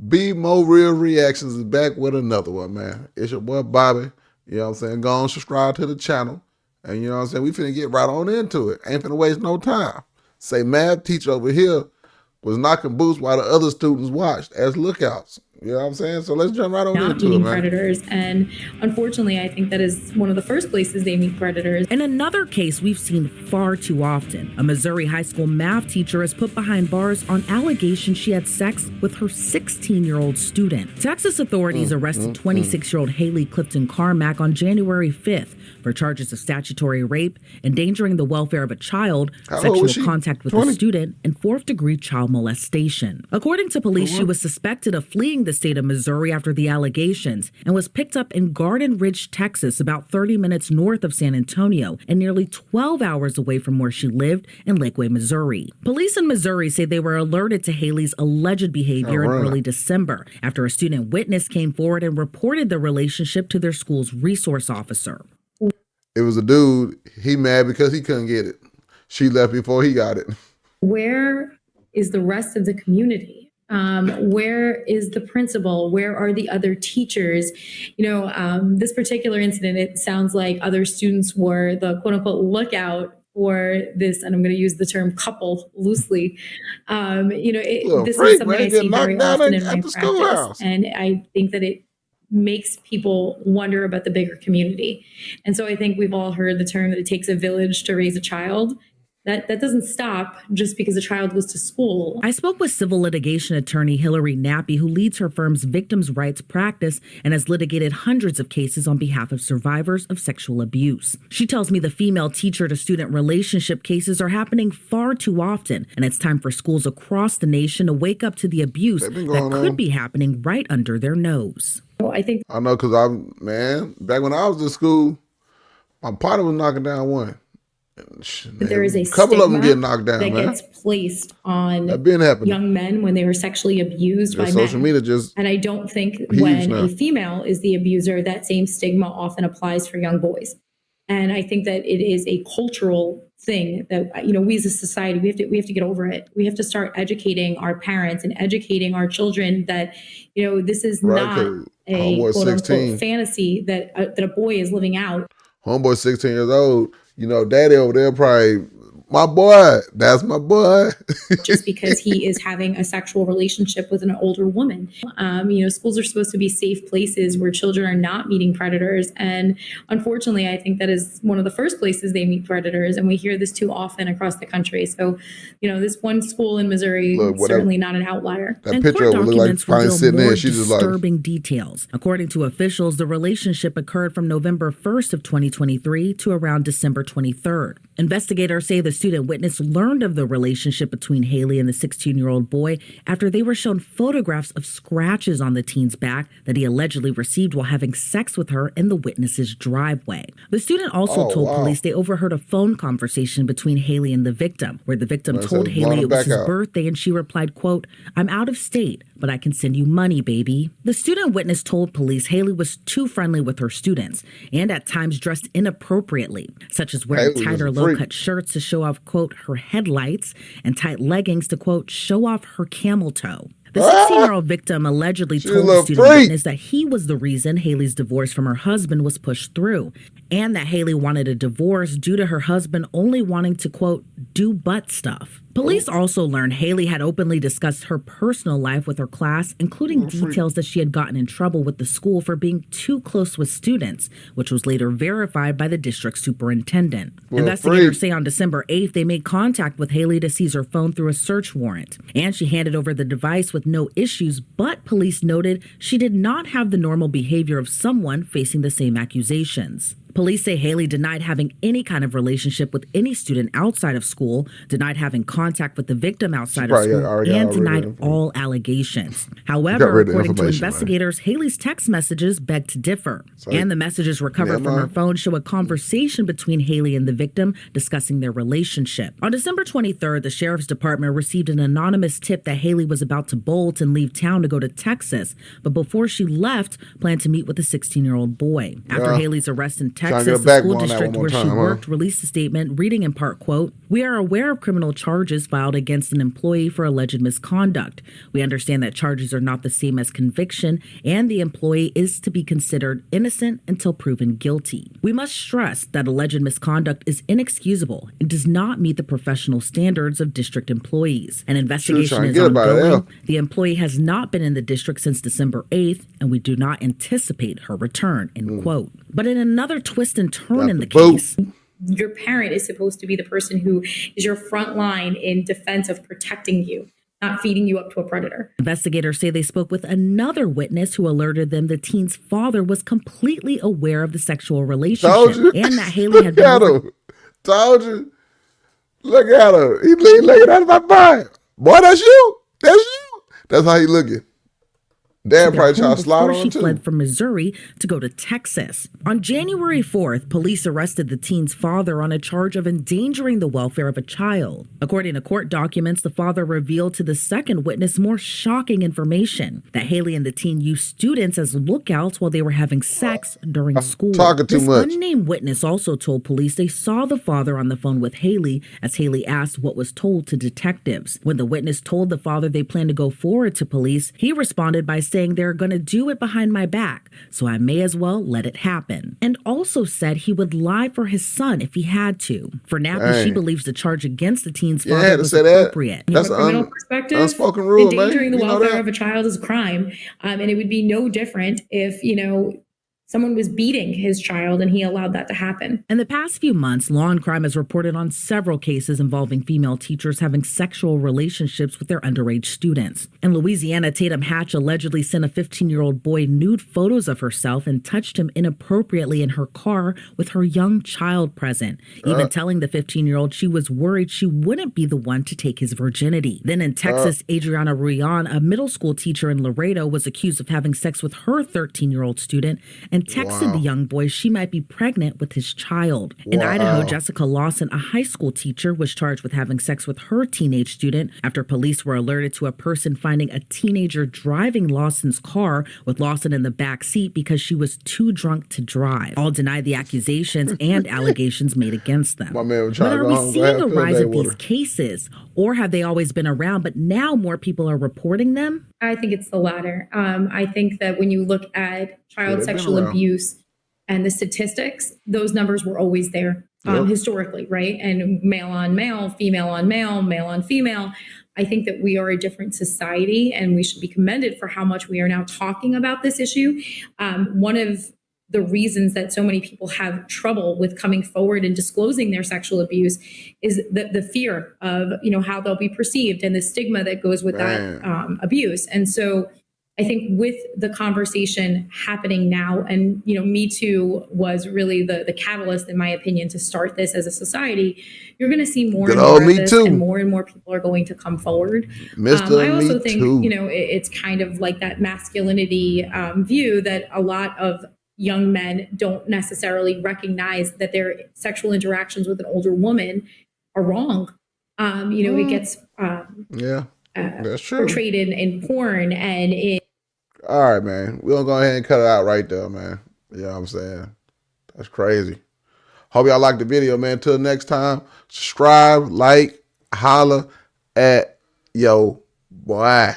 Be More Real Reactions is back with another one, man. It's your boy Bobby. You know what I'm saying? Go on, subscribe to the channel. And you know what I'm saying? We finna get right on into it. Ain't finna waste no time. Say math teacher over here was knocking boots while the other students watched as lookouts. You know what I'm saying? So let's jump right on not into it, meeting man. predators. And unfortunately, I think that is one of the first places they meet predators. In another case we've seen far too often, a Missouri high school math teacher is put behind bars on allegations she had sex with her 16-year-old student. Texas authorities arrested 26-year-old Haley Clifton Carmack on January 5th for charges of statutory rape, endangering the welfare of a child, sexual contact with 20? a student, and fourth-degree child molestation. According to police, she was suspected of fleeing the state of Missouri after the allegations and was picked up in Garden Ridge, Texas, about 30 minutes north of San Antonio and nearly 12 hours away from where she lived in Lakeway, Missouri. Police in Missouri say they were alerted to Haley's alleged behavior in early December after a student witness came forward and reported the relationship to their school's resource officer. It was a dude. He mad because he couldn't get it. She left before he got it. Where is the rest of the community? Where is the principal? Where are the other teachers? This particular incident, it sounds like other students were the quote unquote lookout for this, and I'm going to use the term couple loosely. This is something I see very often in my practice, and I think that it makes people wonder about the bigger community. And so I think we've all heard the term that it takes a village to raise a child. That doesn't stop just because a child goes to school. I spoke with civil litigation attorney Hillary Nappy, who leads her firm's victims' rights practice and has litigated hundreds of cases on behalf of survivors of sexual abuse. She tells me the female teacher-to-student relationship cases are happening far too often, and it's time for schools across the nation to wake up to the abuse that could be happening right under their nose. I know, because back when I was in school, my partner was knocking down one. But there is a couple of them get knocked down, that man. gets placed on happening. young men when they were sexually abused by social men. Media and I don't think when a female is the abuser, that same stigma often applies for young boys. And I think that it is a cultural thing that, we as a society, we have to get over it. We have to start educating our parents and educating our children that, this is not a quote unquote fantasy that a boy is living out. Homeboy 16 years old, daddy over there probably, my boy, that's my boy. Just because he is having a sexual relationship with an older woman. Schools are supposed to be safe places where children are not meeting predators. And unfortunately, I think that is one of the first places they meet predators. And we hear this too often across the country. So, this one school in Missouri is certainly not an outlier. And court documents reveal more disturbing details. According to officials, the relationship occurred from November 1st of 2023 to around December 23rd. Investigators say the student witness learned of the relationship between Haley and the 16-year-old boy after they were shown photographs of scratches on the teen's back that he allegedly received while having sex with her in the witness's driveway. The student also told police they overheard a phone conversation between Haley and the victim, where the victim told Haley it was his birthday and she replied, quote, "I'm out of state, but I can send you money, baby." The student witness told police Haley was too friendly with her students and at times dressed inappropriately, such as wearing tighter low-cut shirts to show off, quote, her headlights and tight leggings to, quote, show off her camel toe. The 16-year-old victim allegedly told the student witness that he was the reason Haley's divorce from her husband was pushed through, and that Haley wanted a divorce due to her husband only wanting to, quote, do butt stuff. Police also learned Haley had openly discussed her personal life with her class, including details that she had gotten in trouble with the school for being too close with students, which was later verified by the district superintendent. Investigators say on December 8th, they made contact with Haley to seize her phone through a search warrant, and she handed over the device with no issues, but police noted she did not have the normal behavior of someone facing the same accusations. Police say Haley denied having any kind of relationship with any student outside of school, denied having contact with the victim outside of school, and denied all allegations. However, according to investigators, Haley's text messages beg to differ. And the messages recovered from her phone show a conversation between Haley and the victim discussing their relationship. On December 23rd, the sheriff's department received an anonymous tip that Haley was about to bolt and leave town to go to Texas, but before she left, planned to meet with a 16-year-old boy. After Haley's arrest in Texas, Texas, the school district where she worked released a statement reading in part, quote, "We are aware of criminal charges filed against an employee for alleged misconduct. We understand that charges are not the same as conviction, and the employee is to be considered innocent until proven guilty. We must stress that alleged misconduct is inexcusable and does not meet the professional standards of district employees. An investigation is ongoing. The employee has not been in the district since December 8th, and we do not anticipate her return," end quote. But in another twist and turn in the case, your parent is supposed to be the person who is your front line in defense of protecting you, not feeding you up to a predator. Investigators say they spoke with another witness who alerted them the teen's father was completely aware of the sexual relationship and that Haley had been... Told you. Look at her. He looking out of my mind. Boy, that's you. That's you. That's how he looking. Dad probably tried to slide on her, too. She fled from Missouri to go to Texas. On January 4th, police arrested the teen's father on a charge of endangering the welfare of a child. According to court documents, the father revealed to the second witness more shocking information, that Haley and the teen used students as lookouts while they were having sex during school. Talking too much. This unnamed witness also told police they saw the father on the phone with Haley as Haley asked what was told to detectives. When the witness told the father they planned to go forward to police, he responded by saying they're going to do it behind my back, so I may as well let it happen. And also said he would lie for his son if he had to. For Nappy, she believes the charge against the teen's father was appropriate. That's From a criminal perspective, unspoken rule, endangering man. the welfare of a child is a crime. And it would be no different if, someone was beating his child and he allowed that to happen. In the past few months, Law and Crime has reported on several cases involving female teachers having sexual relationships with their underage students. In Louisiana, Tatum Hatch allegedly sent a 15-year-old boy nude photos of herself and touched him inappropriately in her car with her young child present, even telling the 15-year-old she was worried she wouldn't be the one to take his virginity. Then in Texas, Adriana Ruyan, a middle school teacher in Laredo, was accused of having sex with her 13-year-old student and texted the young boy she might be pregnant with his child. In Idaho, Jessica Lawson, a high school teacher, was charged with having sex with her teenage student after police were alerted to a person finding a teenager driving Lawson's car with Lawson in the back seat because she was too drunk to drive. All denied the accusations and allegations made against them. But are we seeing a rise of these cases, or have they always been around, but now more people are reporting them? I think it's the latter. I think that when you look at child sexual abuse and the statistics, those numbers were always there historically, right? And male on male, female on male, male on female. I think that we are a different society and we should be commended for how much we are now talking about this issue. One of the reasons that so many people have trouble with coming forward and disclosing their sexual abuse is the fear of, how they'll be perceived and the stigma that goes with that abuse. And so I think with the conversation happening now, and, Me Too was really the catalyst, in my opinion, to start this as a society, you're going to see more and more of this, and more people are going to come forward. I also think, it's kind of like that masculinity view that a lot of young men don't necessarily recognize that their sexual interactions with an older woman are wrong. It gets that's true. portrayed in porn and in. All right, man. We're going to go ahead and cut it out right there, man. You know what I'm saying? That's crazy. Hope y'all liked the video, man. Till next time, subscribe, like, holla at yo boy.